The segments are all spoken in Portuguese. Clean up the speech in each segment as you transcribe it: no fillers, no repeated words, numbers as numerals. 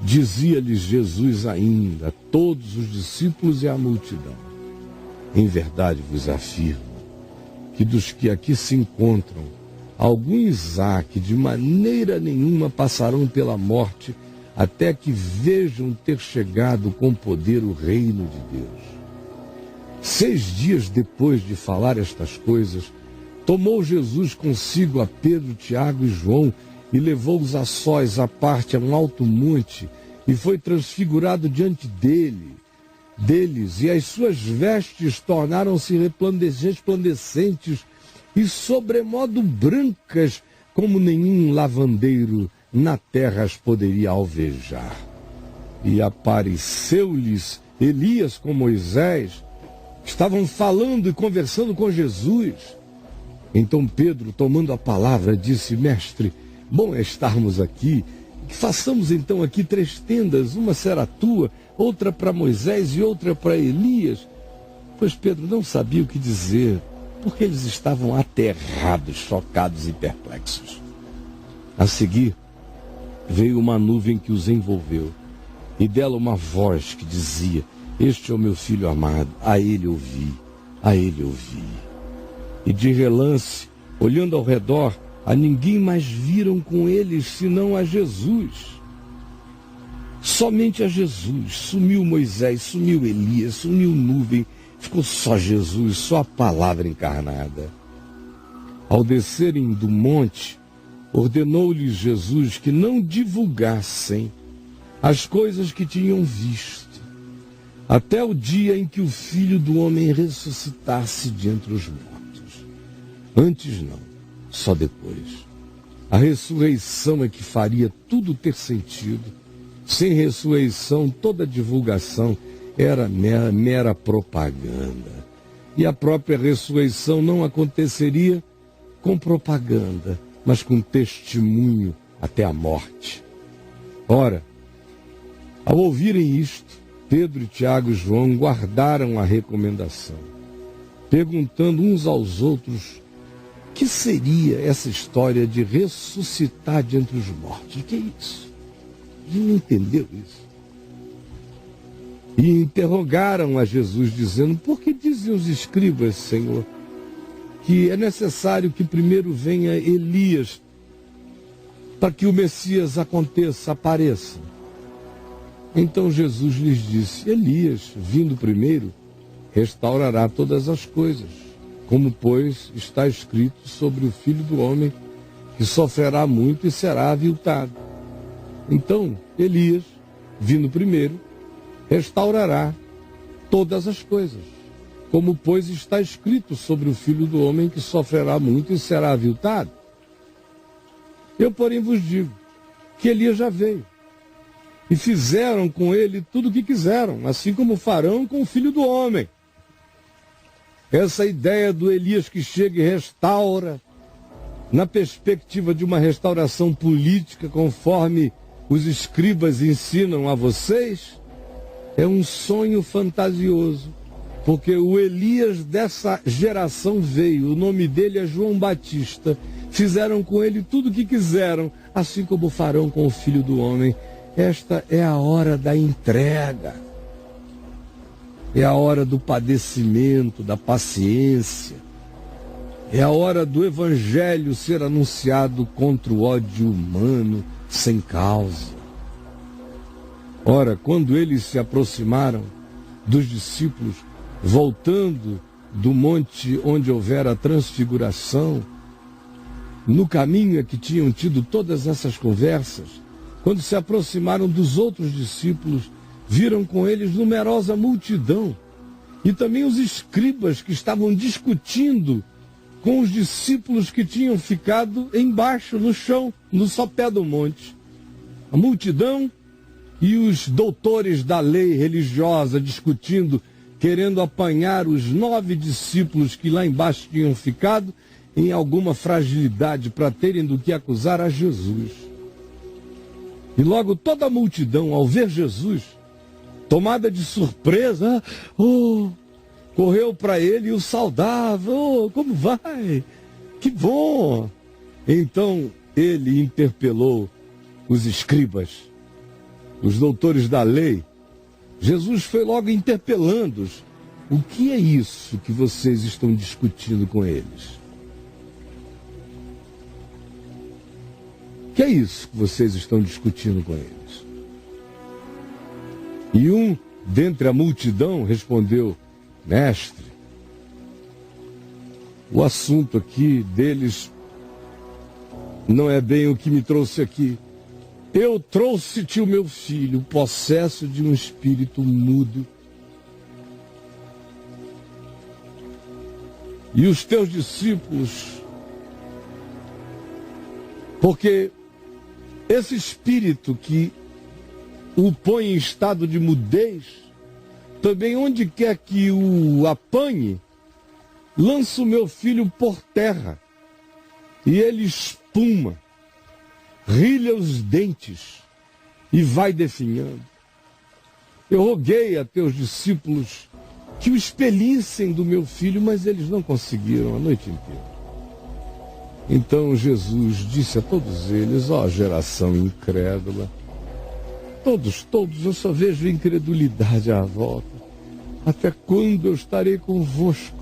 Dizia-lhes Jesus ainda a todos os discípulos e à multidão: em verdade vos afirmo que dos que aqui se encontram, alguns há que de maneira nenhuma passarão pela morte até que vejam ter chegado com poder o reino de Deus. 6 dias depois de falar estas coisas, tomou Jesus consigo a Pedro, Tiago e João e levou-os a sós à parte a um alto monte e foi transfigurado diante deles, e as suas vestes tornaram-se resplandecentes e sobremodo brancas, como nenhum lavandeiro na terra as poderia alvejar. E apareceu-lhes Elias com Moisés, que estavam falando e conversando com Jesus. Então Pedro, tomando a palavra, disse: Mestre, bom é estarmos aqui. Que façamos então aqui 3 tendas, uma será tua, outra para Moisés e outra para Elias. Pois Pedro não sabia o que dizer, porque eles estavam aterrados, chocados e perplexos. A seguir, veio uma nuvem que os envolveu, e dela uma voz que dizia: Este é o meu filho amado, a ele ouvi, a ele ouvi. E de relance, olhando ao redor, a ninguém mais viram com eles, senão a Jesus. Somente a Jesus. Sumiu Moisés, sumiu Elias, sumiu nuvem, ficou só Jesus, só a palavra encarnada. Ao descerem do monte, ordenou-lhes Jesus que não divulgassem as coisas que tinham visto, até o dia em que o Filho do Homem ressuscitasse de entre os mortos. Antes não, só depois. A ressurreição é que faria tudo ter sentido. Sem ressurreição, toda divulgação era mera propaganda. E a própria ressurreição não aconteceria com propaganda, mas com testemunho até a morte. Ora, ao ouvirem isto, Pedro, Tiago e João guardaram a recomendação, perguntando uns aos outros: que seria essa história de ressuscitar de entre os mortos? O que é isso? Ele não entendeu isso. E interrogaram a Jesus, dizendo: por que dizem os escribas, Senhor, que é necessário que primeiro venha Elias para que o Messias aconteça, apareça? Então Jesus lhes disse: Elias, vindo primeiro, restaurará todas as coisas, como, pois, está escrito sobre o Filho do Homem, que sofrerá muito e será aviltado. Então, Elias, vindo primeiro, restaurará todas as coisas, como, pois, está escrito sobre o Filho do Homem, que sofrerá muito e será aviltado. Eu, porém, vos digo que Elias já veio, e fizeram com ele tudo o que quiseram, assim como farão com o Filho do Homem. Essa ideia do Elias que chega e restaura, na perspectiva de uma restauração política, conforme os escribas ensinam a vocês, é um sonho fantasioso, porque o Elias dessa geração veio, o nome dele é João Batista, fizeram com ele tudo o que quiseram, assim como farão com o Filho do Homem. Esta é a hora da entrega. É a hora do padecimento, da paciência. É a hora do evangelho ser anunciado contra o ódio humano sem causa. Ora, quando eles se aproximaram dos discípulos, voltando do monte onde houvera a transfiguração, no caminho é que tinham tido todas essas conversas, quando se aproximaram dos outros discípulos, viram com eles numerosa multidão e também os escribas que estavam discutindo com os discípulos que tinham ficado embaixo, no chão, no sopé do monte. A multidão e os doutores da lei religiosa discutindo, querendo apanhar os 9 discípulos que lá embaixo tinham ficado em alguma fragilidade para terem do que acusar a Jesus. E logo toda a multidão, ao ver Jesus, tomada de surpresa, correu para ele e o saudava. Como vai? Que bom! Então ele interpelou os escribas. os doutores da lei, Jesus foi logo interpelando-os. O que é isso que vocês estão discutindo com eles? O que é isso que vocês estão discutindo com eles? E um dentre a multidão respondeu: Mestre, o assunto aqui deles não é bem o que me trouxe aqui. Eu trouxe-te o meu filho, possesso de um espírito mudo. E os teus discípulos, porque esse espírito que o põe em estado de mudez, também onde quer que o apanhe, lança o meu filho por terra, e ele espuma, rilha os dentes e vai definhando. Eu roguei a teus discípulos que o expelissem do meu filho, mas eles não conseguiram a noite inteira. Então Jesus disse a todos eles: ó geração incrédula, todos, eu só vejo incredulidade à volta. Até quando eu estarei convosco?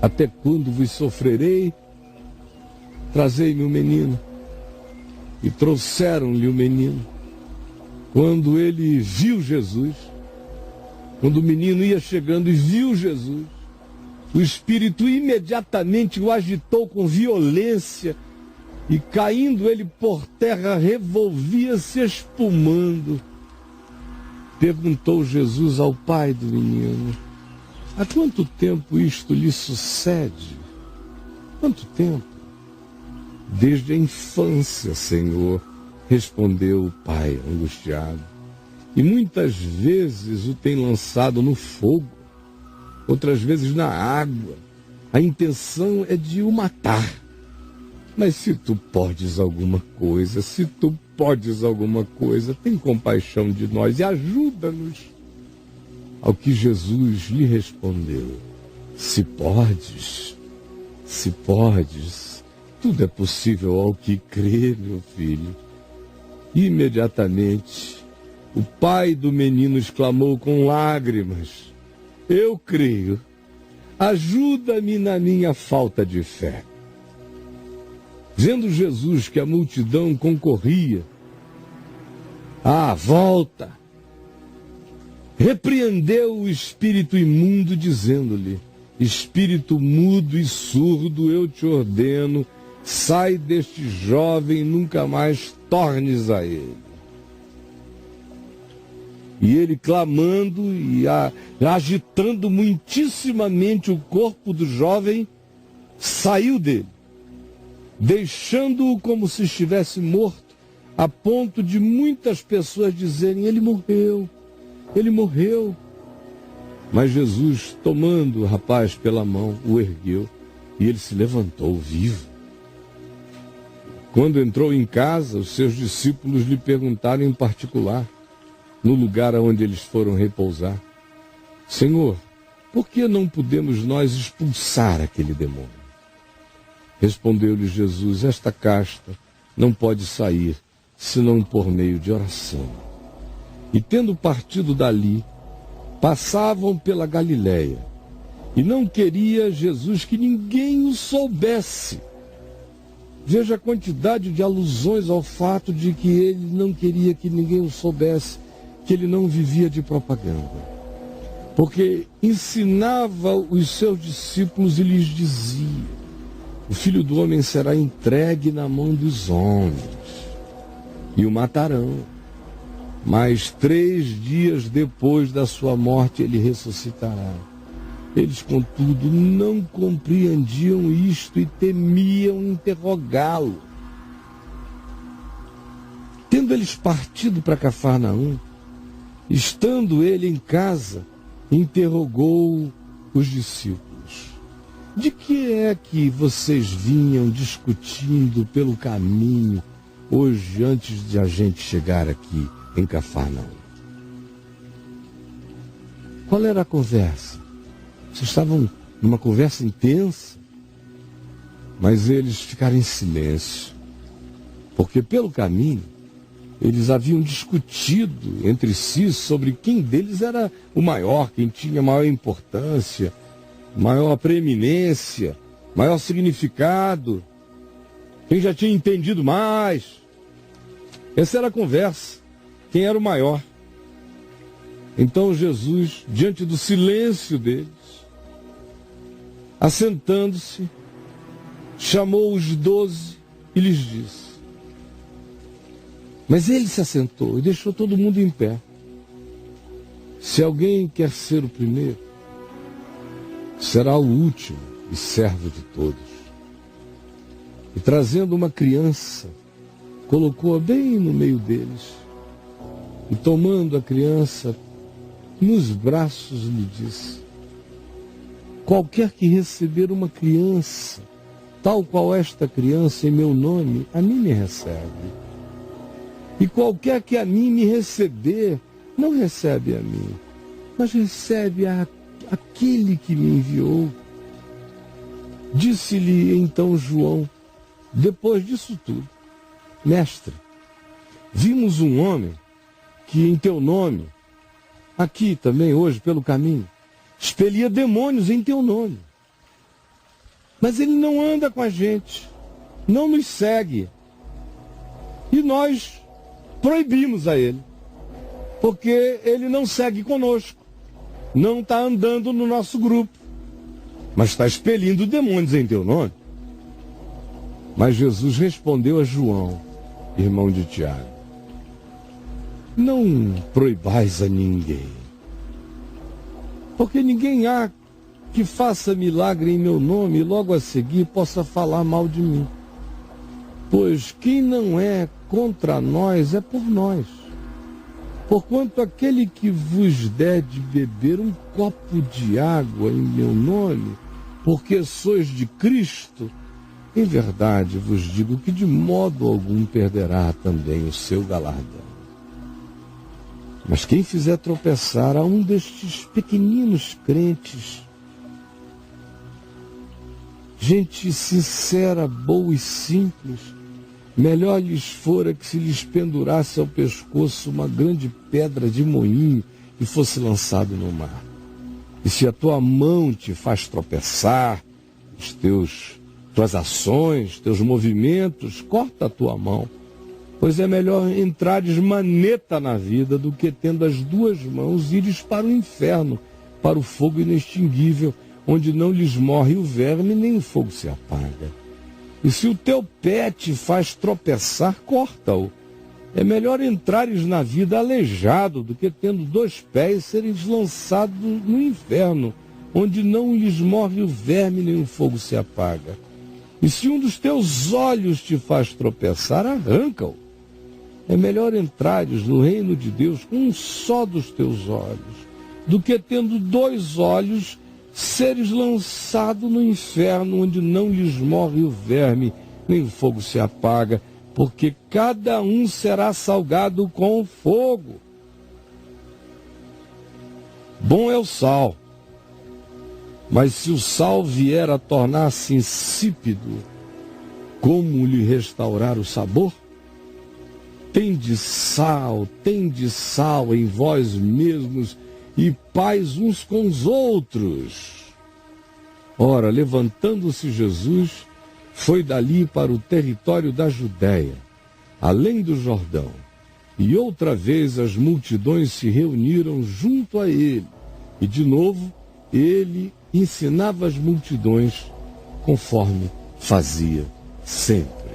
Até quando vos sofrerei? Trazei-me o menino. E trouxeram-lhe o menino. Quando ele viu Jesus, quando o menino ia chegando e viu Jesus, o espírito imediatamente o agitou com violência e, caindo ele por terra, revolvia-se espumando. Perguntou Jesus ao pai do menino: há quanto tempo isto lhe sucede? Quanto tempo? Desde a infância, Senhor, respondeu o pai angustiado. E muitas vezes o tem lançado no fogo, outras vezes na água. A intenção é de o matar. Mas se tu podes alguma coisa, tem compaixão de nós e ajuda-nos. Ao que Jesus lhe respondeu: se podes, tudo é possível ao que crê, meu filho. Imediatamente, o pai do menino exclamou com lágrimas: eu creio, ajuda-me na minha falta de fé. Vendo Jesus que a multidão concorria: volta! Repreendeu o espírito imundo, dizendo-lhe: espírito mudo e surdo, eu te ordeno, sai deste jovem e nunca mais tornes a ele. E ele, clamando e agitando muitissimamente o corpo do jovem, saiu dele, deixando-o como se estivesse morto, a ponto de muitas pessoas dizerem: ele morreu. Mas Jesus, tomando o rapaz pela mão, o ergueu, e ele se levantou vivo. Quando entrou em casa, os seus discípulos lhe perguntaram em particular, no lugar onde eles foram repousar: Senhor, por que não podemos nós expulsar aquele demônio? Respondeu-lhe Jesus: esta casta não pode sair, senão por meio de oração. E tendo partido dali, passavam pela Galiléia, e não queria Jesus que ninguém o soubesse. Veja a quantidade de alusões ao fato de que ele não queria que ninguém o soubesse, que ele não vivia de propaganda. Porque ensinava os seus discípulos e lhes dizia: o Filho do Homem será entregue na mão dos homens, e o matarão. Mas 3 dias depois da sua morte ele ressuscitará. Eles, contudo, não compreendiam isto e temiam interrogá-lo. Tendo eles partido para Cafarnaum, estando ele em casa, interrogou os discípulos: de que é que vocês vinham discutindo pelo caminho hoje, antes de a gente chegar aqui em Cafarnaum? Qual era a conversa? Vocês estavam numa conversa intensa, mas eles ficaram em silêncio, porque pelo caminho Eles haviam discutido entre si sobre quem deles era o maior, quem tinha maior importância, maior preeminência, maior significado, quem já tinha entendido mais. Essa era a conversa, quem era o maior. Então Jesus, diante do silêncio deles, assentando-se, chamou os 12 e lhes disse. Mas ele se assentou e deixou todo mundo em pé. Se alguém quer ser o primeiro, será o último e servo de todos. E trazendo uma criança, colocou-a bem no meio deles. E tomando a criança nos braços, lhe disse: qualquer que receber uma criança, tal qual esta criança, em meu nome, a mim me recebe. E qualquer que a mim me receber, não recebe a mim, mas recebe aquele que me enviou. Disse-lhe então João, depois disso tudo: Mestre, vimos um homem que em teu nome, aqui também hoje pelo caminho, expelia demônios em teu nome. Mas ele não anda com a gente, não nos segue. E nós proibimos a ele, porque ele não segue conosco, não está andando no nosso grupo, mas está expelindo demônios em teu nome. Mas Jesus respondeu a João, irmão de Tiago: não proibais a ninguém, porque ninguém há que faça milagre em meu nome e logo a seguir possa falar mal de mim. Pois quem não é contra nós é por nós. Porquanto aquele que vos der de beber um copo de água em meu nome, porque sois de Cristo, em verdade vos digo que de modo algum perderá também o seu galardão. Mas quem fizer tropeçar a um destes pequeninos crentes, gente sincera, boa e simples, melhor lhes fora que se lhes pendurasse ao pescoço uma grande pedra de moinho e fosse lançado no mar. E se a tua mão te faz tropeçar, tuas ações, teus movimentos, corta a tua mão. Pois é melhor entrares maneta na vida do que, tendo as duas mãos, ires para o inferno, para o fogo inextinguível, onde não lhes morre o verme, nem o fogo se apaga. E se o teu pé te faz tropeçar, corta-o. É melhor entrares na vida aleijado do que, tendo 2 pés, seres lançados no inferno, onde não lhes morre o verme, nem o fogo se apaga. E se um dos teus olhos te faz tropeçar, arranca-o. É melhor entrares no reino de Deus com um só dos teus olhos, do que, tendo 2 olhos, seres lançado no inferno, onde não lhes morre o verme, nem o fogo se apaga, porque cada um será salgado com fogo. Bom é o sal, mas se o sal vier a tornar-se insípido, como lhe restaurar o sabor? Tende sal em vós mesmos, e paz uns com os outros. Ora, levantando-se Jesus, foi dali para o território da Judéia, além do Jordão, e outra vez as multidões se reuniram junto a ele, e de novo ele ensinava as multidões, conforme fazia sempre.